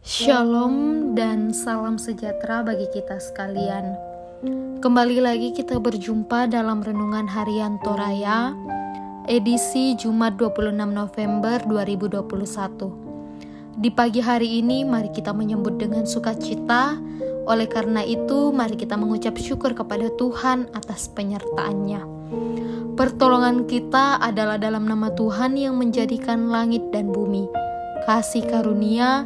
Shalom dan salam sejahtera bagi kita sekalian. Kembali lagi kita berjumpa dalam Renungan Harian Toraya, edisi Jumat 26 November 2021. Di pagi hari ini mari kita menyambut dengan sukacita. Oleh karena itu mari kita mengucap syukur kepada Tuhan atas penyertaan-Nya. Pertolongan kita adalah dalam nama Tuhan yang menjadikan langit dan bumi. Kasih karunia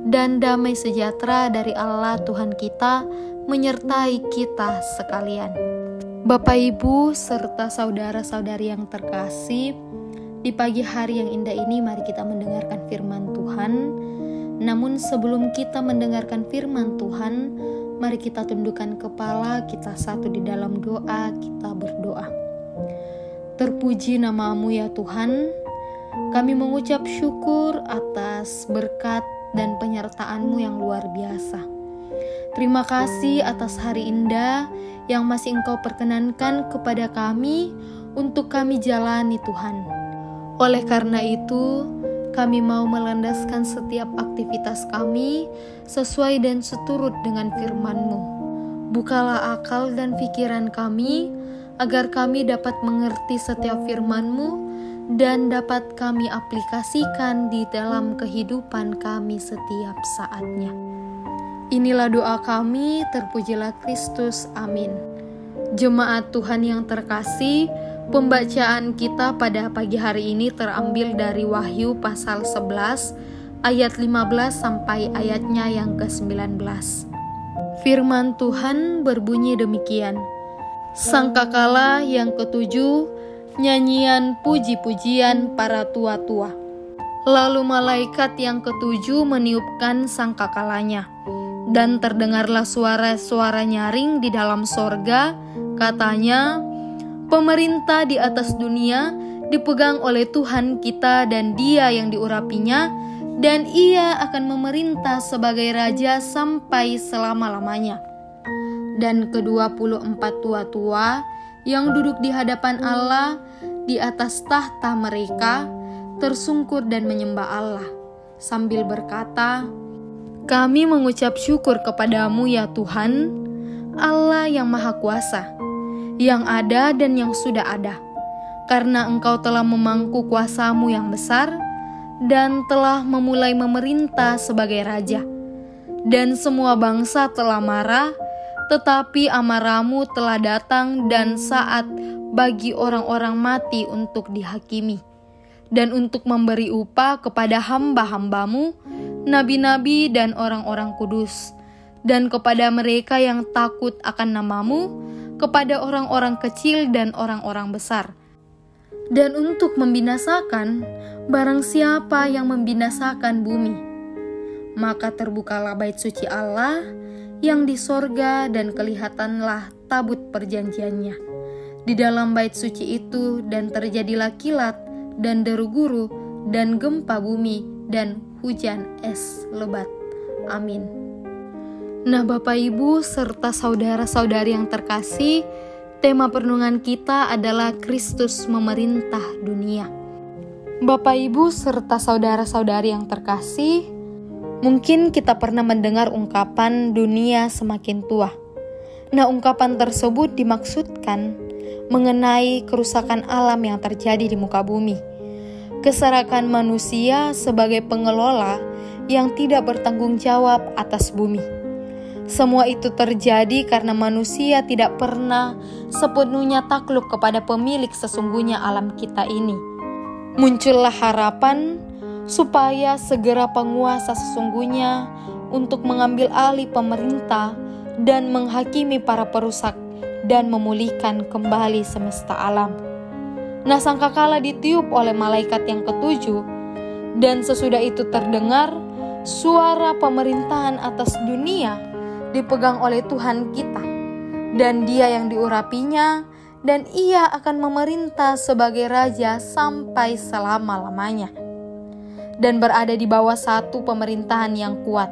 dan damai sejahtera dari Allah Tuhan kita menyertai kita sekalian. Bapak, Ibu, serta saudara-saudari yang terkasih, di pagi hari yang indah ini mari kita mendengarkan firman Tuhan. Namun sebelum kita mendengarkan firman Tuhan, mari kita tundukkan kepala kita satu di dalam doa. Kita berdoa. Terpuji nama-Mu ya Tuhan, kami mengucap syukur atas berkat dan penyertaan-Mu yang luar biasa. Terima kasih atas hari indah yang masih Engkau perkenankan kepada kami untuk kami jalani Tuhan. Oleh karena itu, kami mau melandaskan setiap aktivitas kami sesuai dan seturut dengan firman-Mu. Bukalah akal dan pikiran kami agar kami dapat mengerti setiap firman-Mu dan dapat kami aplikasikan di dalam kehidupan kami setiap saatnya. Inilah doa kami, terpujilah Kristus, amin. Jemaat Tuhan yang terkasih, pembacaan kita pada pagi hari ini terambil dari Wahyu pasal 11 ayat 15 sampai ayatnya yang ke-19. Firman Tuhan berbunyi demikian. Sangkakala yang ketujuh, nyanyian puji-pujian para tua-tua. Lalu malaikat yang ketujuh meniupkan sangkakalanya, dan terdengarlah suara-suara nyaring di dalam sorga, katanya, pemerintah di atas dunia dipegang oleh Tuhan kita dan Dia yang diurapinya, dan Ia akan memerintah sebagai Raja sampai selama-lamanya. Dan ke-24 tua-tua yang duduk di hadapan Allah di atas tahta mereka tersungkur dan menyembah Allah sambil berkata, kami mengucap syukur kepadamu ya Tuhan, Allah yang Maha Kuasa, yang ada dan yang sudah ada, karena Engkau telah memangku kuasa-Mu yang besar dan telah memulai memerintah sebagai Raja. Dan semua bangsa telah marah, tetapi amarah-Mu telah datang dan saat bagi orang-orang mati untuk dihakimi, dan untuk memberi upah kepada hamba-hamba-Mu, nabi-nabi dan orang-orang kudus, dan kepada mereka yang takut akan nama-Mu, kepada orang-orang kecil dan orang-orang besar, dan untuk membinasakan barang siapa yang membinasakan bumi. Maka terbukalah bait suci Allah yang di sorga, dan kelihatanlah tabut perjanjiannya di dalam bait suci itu, dan terjadilah kilat dan deru guru dan gempa bumi dan hujan es lebat. Amin. Nah, Bapak, Ibu, serta saudara-saudari yang terkasih, tema perenungan kita adalah Kristus memerintah dunia. Bapak, Ibu, serta saudara-saudari yang terkasih, mungkin kita pernah mendengar ungkapan dunia semakin tua. Nah, ungkapan tersebut dimaksudkan mengenai kerusakan alam yang terjadi di muka bumi. Keserakan manusia sebagai pengelola yang tidak bertanggung jawab atas bumi. Semua itu terjadi karena manusia tidak pernah sepenuhnya takluk kepada pemilik sesungguhnya alam kita ini. Muncullah harapan supaya segera penguasa sesungguhnya untuk mengambil alih pemerintah dan menghakimi para perusak dan memulihkan kembali semesta alam. Nah, sangkakala ditiup oleh malaikat yang ketujuh, dan sesudah itu terdengar suara pemerintahan atas dunia dipegang oleh Tuhan kita, dan Dia yang diurapinya, dan Ia akan memerintah sebagai Raja sampai selama-lamanya, dan berada di bawah satu pemerintahan yang kuat.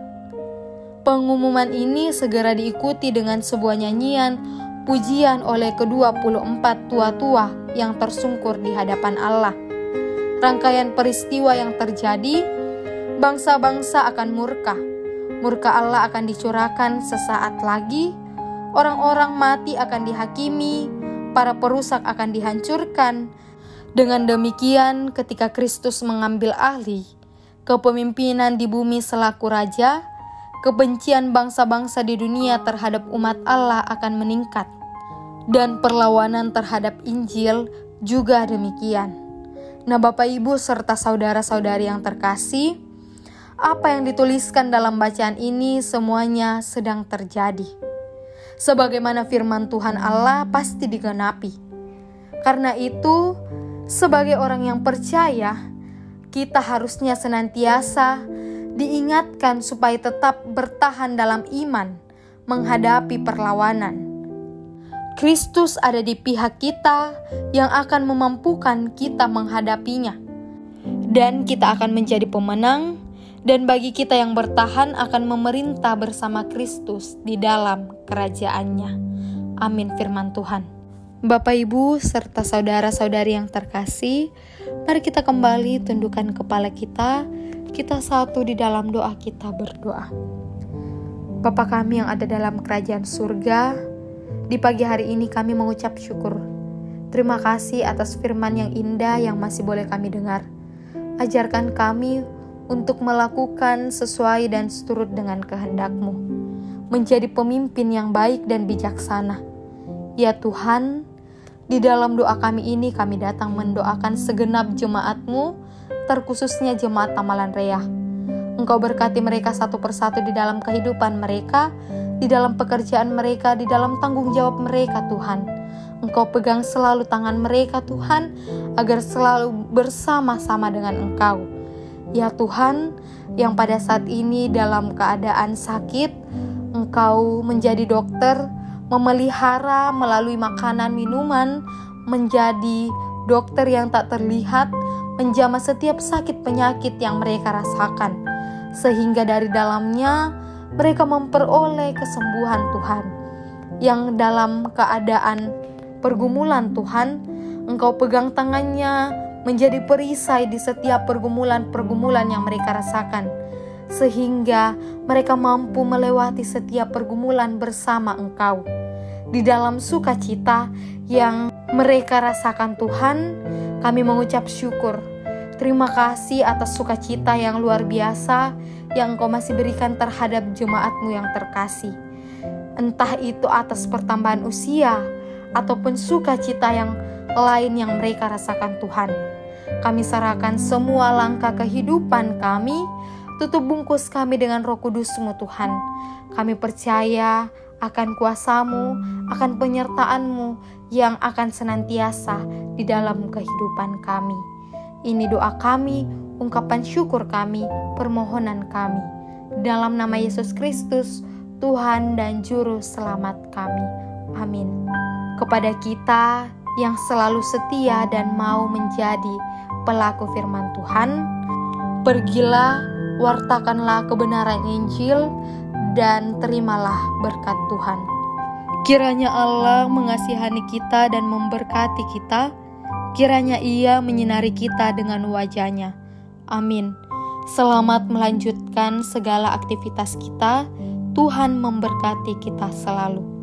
Pengumuman ini segera diikuti dengan sebuah nyanyian pujian oleh ke-24 tua-tua yang tersungkur di hadapan Allah. Rangkaian peristiwa yang terjadi, bangsa-bangsa akan murka, Murka Allah akan dicurahkan sesaat lagi, orang-orang mati akan dihakimi, para perusak akan dihancurkan. Dengan demikian, ketika Kristus mengambil alih kepemimpinan di bumi selaku Raja, kebencian bangsa-bangsa di dunia terhadap umat Allah akan meningkat. Dan perlawanan terhadap Injil juga demikian. Nah, Bapak Ibu serta saudara-saudari yang terkasih, apa yang dituliskan dalam bacaan ini semuanya sedang terjadi. Sebagaimana firman Tuhan Allah pasti digenapi. Karena itu, sebagai orang yang percaya, kita harusnya senantiasa diingatkan supaya tetap bertahan dalam iman menghadapi perlawanan. Kristus ada di pihak kita yang akan memampukan kita menghadapinya. Dan kita akan menjadi pemenang, dan bagi kita yang bertahan akan memerintah bersama Kristus di dalam kerajaannya. Amin firman Tuhan. Bapak Ibu serta saudara-saudari yang terkasih, mari kita kembali tundukkan kepala kita satu di dalam doa kita berdoa. Bapa kami yang ada dalam kerajaan surga, di pagi hari ini kami mengucap syukur. Terima kasih atas firman yang indah yang masih boleh kami dengar. Ajarkan kami untuk melakukan sesuai dan seturut dengan kehendak-Mu. Menjadi pemimpin yang baik dan bijaksana. Ya Tuhan, di dalam doa kami ini kami datang mendoakan segenap jemaat-Mu, terkhususnya jemaat Tamalan Raya. Engkau berkati mereka satu persatu di dalam kehidupan mereka, di dalam pekerjaan mereka, di dalam tanggung jawab mereka Tuhan. Engkau pegang selalu tangan mereka Tuhan, agar selalu bersama-sama dengan Engkau. Ya Tuhan, yang pada saat ini dalam keadaan sakit, Engkau menjadi dokter, memelihara melalui makanan, minuman, menjadi dokter yang tak terlihat, menjamah setiap sakit penyakit yang mereka rasakan. Sehingga dari dalamnya mereka memperoleh kesembuhan Tuhan. Yang dalam keadaan pergumulan Tuhan, Engkau pegang tangannya menjadi perisai di setiap pergumulan-pergumulan yang mereka rasakan. Sehingga mereka mampu melewati setiap pergumulan bersama Engkau. Di dalam sukacita yang mereka rasakan Tuhan, kami mengucap syukur. Terima kasih atas sukacita yang luar biasa yang Engkau masih berikan terhadap jemaat-Mu yang terkasih. Entah itu atas pertambahan usia ataupun sukacita yang lain yang mereka rasakan Tuhan. Kami serahkan semua langkah kehidupan kami, tutup bungkus kami dengan Roh Kudus-Mu Tuhan. Kami percaya akan kuasa-Mu, akan penyertaan-Mu yang akan senantiasa di dalam kehidupan kami. Ini doa kami, ungkapan syukur kami, permohonan kami. Dalam nama Yesus Kristus, Tuhan dan Juru Selamat kami. Amin. Kepada kita yang selalu setia dan mau menjadi pelaku firman Tuhan, pergilah, wartakanlah kebenaran Injil, dan terimalah berkat Tuhan. Kiranya Allah mengasihani kita dan memberkati kita. Kiranya Ia menyinari kita dengan wajah-Nya. Amin. Selamat melanjutkan segala aktivitas kita. Tuhan memberkati kita selalu.